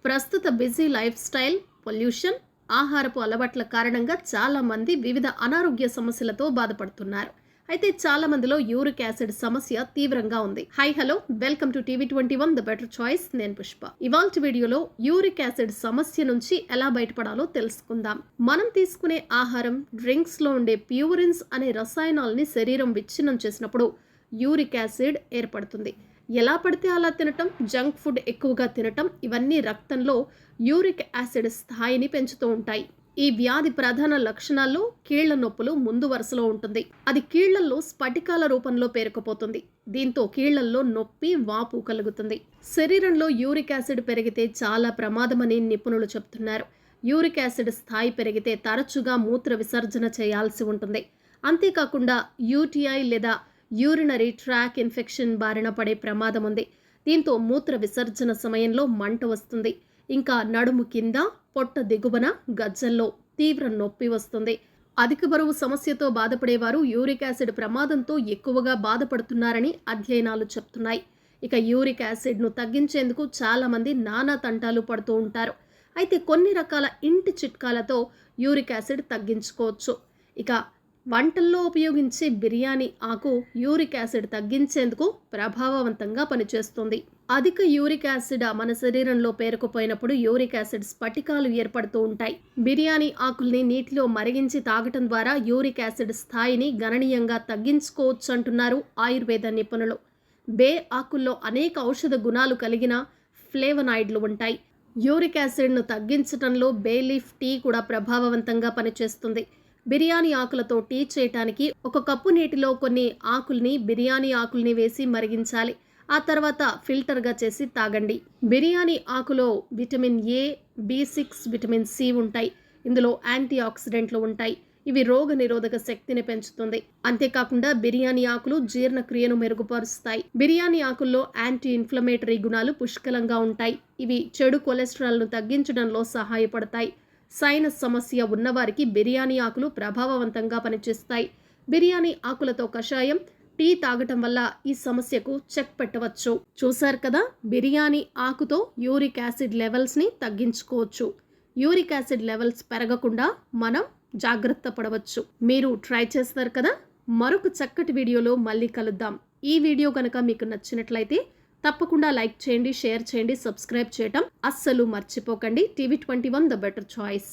ప్రస్తుత busy life style, pollution, ఆహారపు అలవాట్ల కారణంగా చాలా మంది వివిధ అనారోగ్య సమస్యలతో బాధపడుతున్నారు. అయితే చాలా మందిలో యూరిక్ యాసిడ్ సమస్య తీవ్రంగా ఉంది. Hello, welcome to TV21 the better choice. నేను పుష్ప. ఇవాల్టి వీడియోలో యూరిక్ యాసిడ్ సమస్య నుంచి ఎలా బయటపడాలో తెలుసుకుందాం. మనం తీసుకునే ఆహారం, డ్రింక్స్ లో ఉండే ప్యూరిన్స్ అనే రసాయనాలని శరీరం విచ్ఛిన్నం చేసినప్పుడు యూరిక్ యాసిడ్ ఏర్పడుతుంది. ఎలా పడితే అలా తినటం, జంక్ ఫుడ్ ఎక్కువగా తినటం, ఇవన్నీ రక్తంలో యూరిక్ యాసిడ్ స్థాయిని పెంచుతూ ఉంటాయి. ఈ వ్యాధి ప్రధాన లక్షణాల్లో కీళ్ల నొప్పులు ముందు వరుసలో ఉంటుంది. అది కీళ్లల్లో స్ఫటికాల రూపంలో పేరుకుపోతుంది. దీంతో కీళ్లల్లో నొప్పి, వాపు కలుగుతుంది. శరీరంలో యూరిక్ యాసిడ్ పెరిగితే చాలా ప్రమాదమని నిపుణులు చెబుతున్నారు. యూరిక్ యాసిడ్ స్థాయి పెరిగితే తరచుగా మూత్ర విసర్జన చేయాల్సి ఉంటుంది. అంతేకాకుండా యూటీఐ లేదా యూరినరీ ట్రాక్ ఇన్ఫెక్షన్ బారిన పడే ప్రమాదం ఉంది. దీంతో మూత్ర విసర్జన సమయంలో మంట వస్తుంది. ఇంకా నడుము కింద, పొట్ట దిగువన, గజ్జల్లో తీవ్ర నొప్పి వస్తుంది. అధిక బరువు సమస్యతో బాధపడేవారు యూరిక్ యాసిడ్ ప్రమాదంతో ఎక్కువగా బాధపడుతున్నారని అధ్యయనాలు చెప్తున్నాయి. ఇక యూరిక్ యాసిడ్ను తగ్గించేందుకు చాలా మంది నానా తంటాలు పడుతూ ఉంటారు. అయితే కొన్ని రకాల ఇంటి చిట్కాలతో యూరిక్ యాసిడ్ తగ్గించుకోవచ్చు. ఇక వంటల్లో ఉపయోగించే బిర్యానీ ఆకు యూరిక్ యాసిడ్ తగ్గించేందుకు ప్రభావవంతంగా పనిచేస్తుంది. అధిక యూరిక్ యాసిడ్ మన శరీరంలో పేరుకుపోయినప్పుడు యూరిక్ యాసిడ్ స్ఫటికాలు ఏర్పడుతూ ఉంటాయి. బిర్యానీ ఆకుల్ని నీటిలో మరిగించి తాగటం ద్వారా యూరిక్ యాసిడ్ స్థాయిని గణనీయంగా తగ్గించుకోవచ్చు అంటున్నారు ఆయుర్వేద నిపుణులు. బే ఆకుల్లో అనేక ఔషధ గుణాలు కలిగిన ఫ్లేవనాయిడ్లు ఉంటాయి. యూరిక్ యాసిడ్ను తగ్గించడంలో బే లీఫ్ టీ కూడా ప్రభావవంతంగా పనిచేస్తుంది. బిర్యానీ ఆకులతో టీ చేయటానికి 1 కప్పు నీటిలో కొన్ని ఆకుల్ని, బిర్యానీ ఆకుల్ని వేసి మరిగించాలి. ఆ తర్వాత ఫిల్టర్గా చేసి తాగండి. బిర్యానీ ఆకులో vitamin A, B6, vitamin C ఉంటాయి. ఇందులో యాంటీ ఆక్సిడెంట్లు ఉంటాయి. ఇవి రోగ నిరోధక శక్తిని పెంచుతుంది. అంతేకాకుండా బిర్యానీ ఆకులు జీర్ణక్రియను మెరుగుపరుస్తాయి. బిర్యానీ ఆకుల్లో యాంటీ ఇన్ఫ్లమేటరీ గుణాలు పుష్కలంగా ఉంటాయి. ఇవి చెడు కొలెస్ట్రాల్ను తగ్గించడంలో సహాయపడతాయి. సైనస్ సమస్య ఉన్నవారికి బిర్యానీ ఆకులు ప్రభావవంతంగా పనిచేస్తాయి. బిర్యానీ ఆకులతో కషాయం, టీ తాగటం వల్ల ఈ సమస్యకు చెక్ పెట్టవచ్చు. చూశారు కదా, బిర్యానీ ఆకుతో యూరిక్ యాసిడ్ లెవెల్స్ని తగ్గించుకోవచ్చు. యూరిక్ యాసిడ్ లెవెల్స్ పెరగకుండా మనం జాగ్రత్త పడవచ్చు. మీరు ట్రై చేస్తారు కదా. మరొక చక్కటి వీడియోలో మళ్ళీ కలుద్దాం. ఈ వీడియో కనుక మీకు నచ్చినట్లయితే తప్పకుండా లైక్ చేయండి, షేర్ చేయండి, సబ్స్క్రైబ్ చేయటం అస్సలు మర్చిపోకండి. TV21 the better choice.